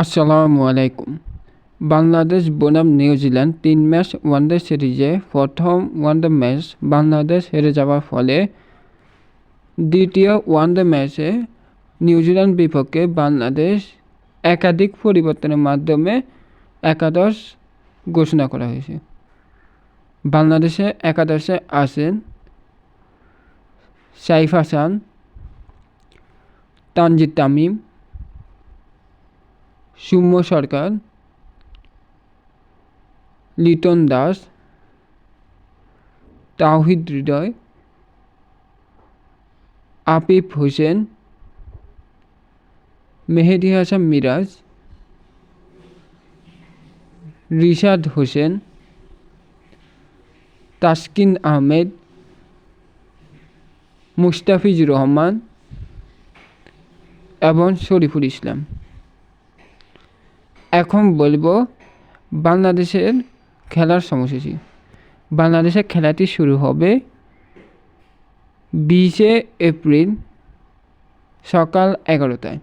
আসসালামু আলাইকুম। বাংলাদেশ বনাম নিউজিল্যান্ড ৩ ম্যাচ ওয়ানডে সিরিজে প্রথম ওয়ানডে ম্যাচ বাংলাদেশ হেরে যাওয়ার ফলে দ্বিতীয় ওয়ানডে ম্যাচে নিউজিল্যান্ড বিপক্ষে বাংলাদেশ একাধিক পরিবর্তনের মাধ্যমে একাদশ ঘোষণা করা হয়েছে। বাংলাদেশে একাদশে আছেন সাইফ হাসান, তানজিদ তামিম, সৌম্য সরকার, লিটন দাস, তাওহিদ হৃদয়, আফিফ হোসেন, মেহেদী হাসান মিরাজ, রিশাদ হোসেন, তাসকিন আহমেদ, মুস্তাফিজুর রহমান এবং শরীফুল ইসলাম। এখন বলবো বাংলাদেশের খেলার সময়সূচি। বাংলাদেশের খেলাটি শুরু হবে 20 এপ্রিল সকাল 11টায়।